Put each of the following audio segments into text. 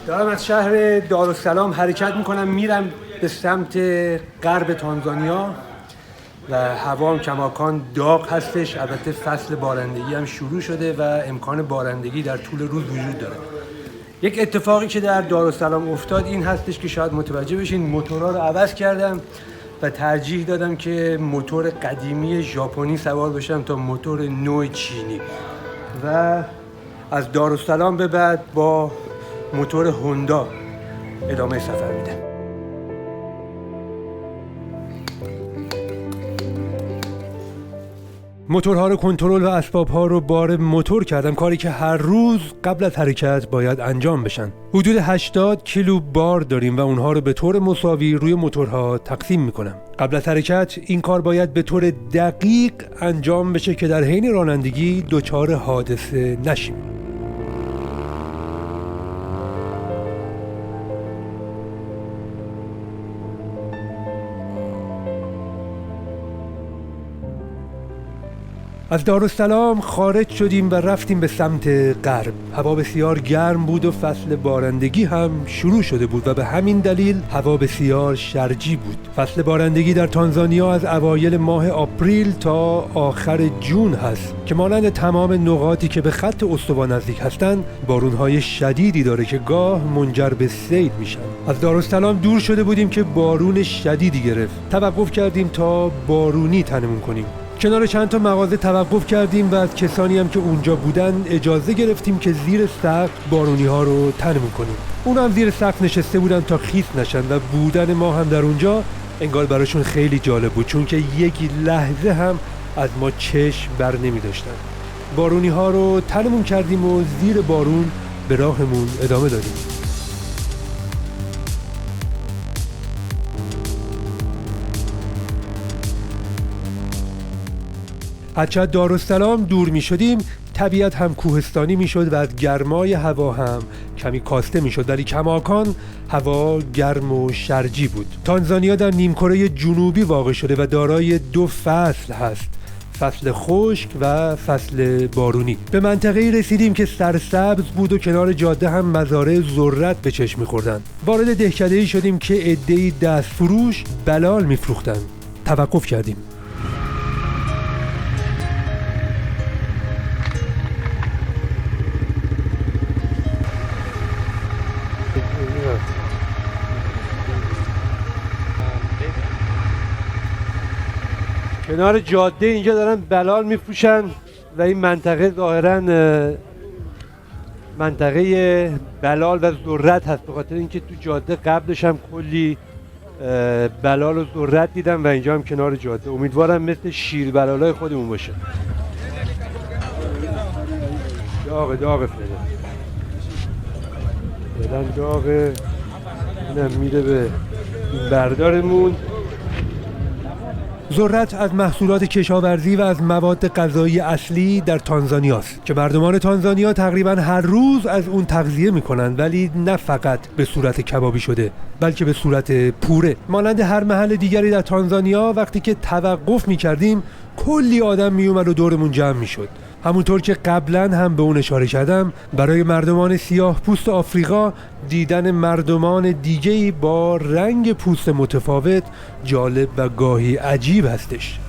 دارم از شهر دارالسلام حرکت میکنم میرم به سمت غرب تانزانیا و هوا کماکان داغ هستش. البته فصل بارندگی هم شروع شده و امکان بارندگی در طول روز وجود داره. یک اتفاقی که در دارالسلام افتاد این هستش که شاید متوجه بشین، موتورها رو عوض کردم و ترجیح دادم که موتور قدیمی ژاپنی سوار بشم تا موتور نو چینی و از دارالسلام به بعد با موتور هوندا ادامه سفر میدم. موتورها رو کنترل و اسبابها رو بار موتور کردم، کاری که هر روز قبل از حرکت باید انجام بشن. حدود 80 کیلو بار داریم و اونها رو به طور مساوی روی موتورها تقسیم میکنم. قبل از حرکت این کار باید به طور دقیق انجام بشه که در حین رانندگی دچار حادثه نشیم. از دارالسلام خارج شدیم و رفتیم به سمت غرب. هوا بسیار گرم بود و فصل بارندگی هم شروع شده بود و به همین دلیل هوا بسیار شرجی بود. فصل بارندگی در تانزانیا از اوایل ماه آپریل تا آخر جون هست که مانند تمام نقاطی که به خط استوا نزدیک هستند بارونهای شدیدی داره که گاه منجر به سیل میشن. از دارالسلام دور شده بودیم که بارون شدیدی گرفت. توقف کردیم تا بارونی تنمون کنیم. کنار چند تا مغازه توقف کردیم و از کسانی هم که اونجا بودن اجازه گرفتیم که زیر سقف بارونی ها رو تنمون کنیم. اونا هم زیر سقف نشسته بودن تا خیس نشن و بودن ما هم در اونجا انگار براشون خیلی جالب بود، چون که یک لحظه هم از ما چشم بر نمی داشتن. بارونی ها رو تنمون کردیم و زیر بارون به راهمون ادامه دادیم. هرچند دارالسلام دور می شدیم طبیعت هم کوهستانی می شد و از گرمای هوا هم کمی کاسته می شد، ولی کماکان هوا گرم و شرجی بود. تانزانیا در نیمکره جنوبی واقع شده و دارای دو فصل هست، فصل خشک و فصل بارونی. به منطقه‌ای رسیدیم که سرسبز بود و کنار جاده هم مزارع ذرت به چشم می‌خوردن. وارد دهکده‌ای شدیم که عده‌ای دستفروش بلال می‌فروختن. توقف کردیم. کنار جاده اینجا دارن بلال میفروشن و این منطقه ظاهراً منطقه بلال و ذرت هست، به خاطر اینکه تو جاده قبلش هم کلی بلال و ذرت دیدم و اینجا هم کنار جاده. امیدوارم مثل شیر بلالای خودمون باشه. داغ فعلا داغه. اینم میره به این بردارمون. ذرت از محصولات کشاورزی و از مواد غذایی اصلی در تانزانیا است که مردمان تانزانیا تقریباً هر روز از اون تغذیه میکنن، ولی نه فقط به صورت کبابی شده بلکه به صورت پوره. مانند هر محل دیگری در تانزانیا وقتی که توقف میکردیم کلی آدم میومد و دورمون جمع میشد. همونطور که قبلا هم به اون اشاره کردم، برای مردمان سیاه پوست آفریقا دیدن مردمان دیگه‌ای با رنگ پوست متفاوت جالب و گاهی عجیب هستش.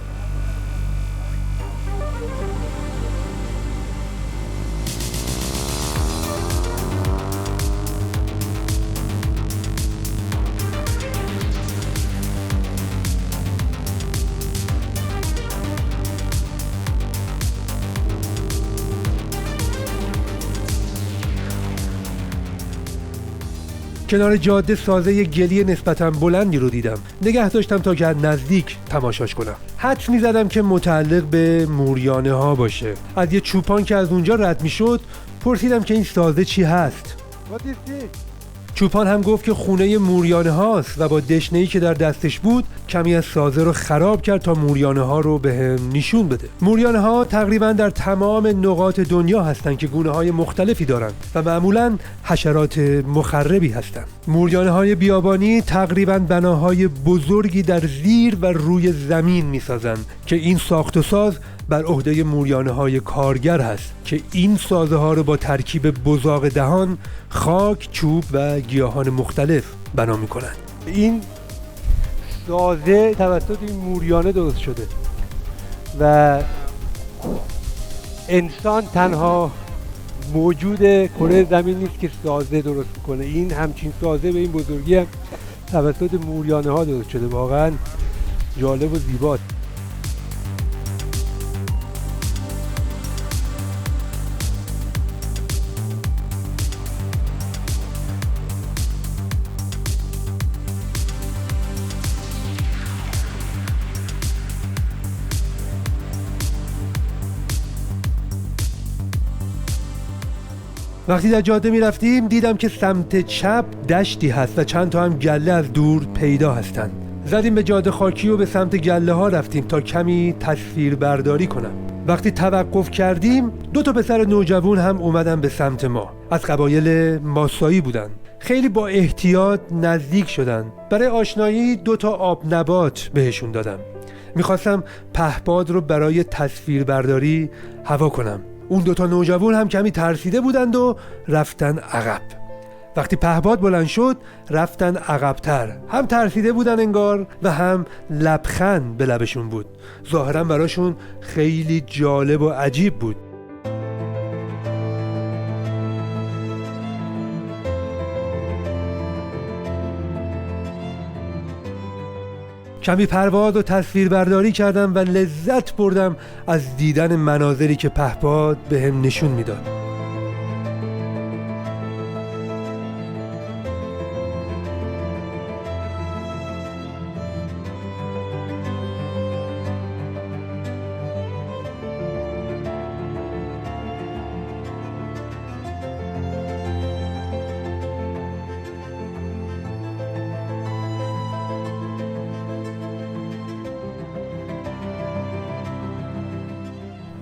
کنار جاده سازه گلی نسبتاً بلندی رو دیدم. نگه داشتم تا که نزدیک تماشاش کنم. حدس می‌زدم که متعلق به موریانه ها باشه. از یه چوپان که از اونجا رد می‌شد پرسیدم که این سازه چی هست. چوپان هم گفت که خونه موریانه هاست و با دشنه‌ای که در دستش بود کمی از سازه رو خراب کرد تا موریانه ها رو بهم نشون بده. موریانه ها تقریبا در تمام نقاط دنیا هستن که گونه های مختلفی دارن و معمولا حشرات مخربی هستن. موریانه های بیابانی تقریبا بناهای بزرگی در زیر و روی زمین میسازن که این ساخت و ساز بر عهده موریانه های کارگر هست که این سازه ها رو با ترکیب بزاق دهان، خاک، چوب و گیاهان مختلف بنا میکنن. این سازه توسط این موریانه درست شده و انسان تنها موجود کره زمین نیست که سازه درست میکنه. این همچین سازه به این بزرگی هم توسط موریانه ها درست شده. واقعا جالب و زیباست. وقتی در جاده می رفتیم دیدم که سمت چپ دشتی هست و چند تا هم گله از دور پیدا هستن. زدیم به جاده خاکی و به سمت گله ها رفتیم تا کمی تصویر برداری کنم. وقتی توقف کردیم 2 تا پسر نوجوان هم اومدن به سمت ما. از قبایل ماسایی بودن. خیلی با احتیاط نزدیک شدن. برای آشنایی 2 تا آب نبات بهشون دادم. میخواستم پهپاد رو برای تصویر برداری هوا کنم. اون 2 تا نوجوان هم کمی ترسیده بودند و رفتن عقب. وقتی پهپاد بلند شد رفتن عقب‌تر. هم ترسیده بودن انگار و هم لبخند به لبشون بود. ظاهراً براشون خیلی جالب و عجیب بود. کمی پرواز و تصویر برداری کردم و لذت بردم از دیدن مناظری که پهپاد به هم نشون میداد.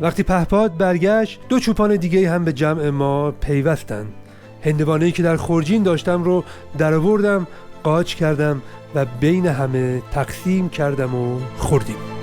وقتی پهپاد برگشت 2 چوپان دیگه هم به جمع ما پیوستن. هندوانه‌ای که در خورجین داشتم رو درآوردم، قاچ کردم و بین همه تقسیم کردم و خوردیم.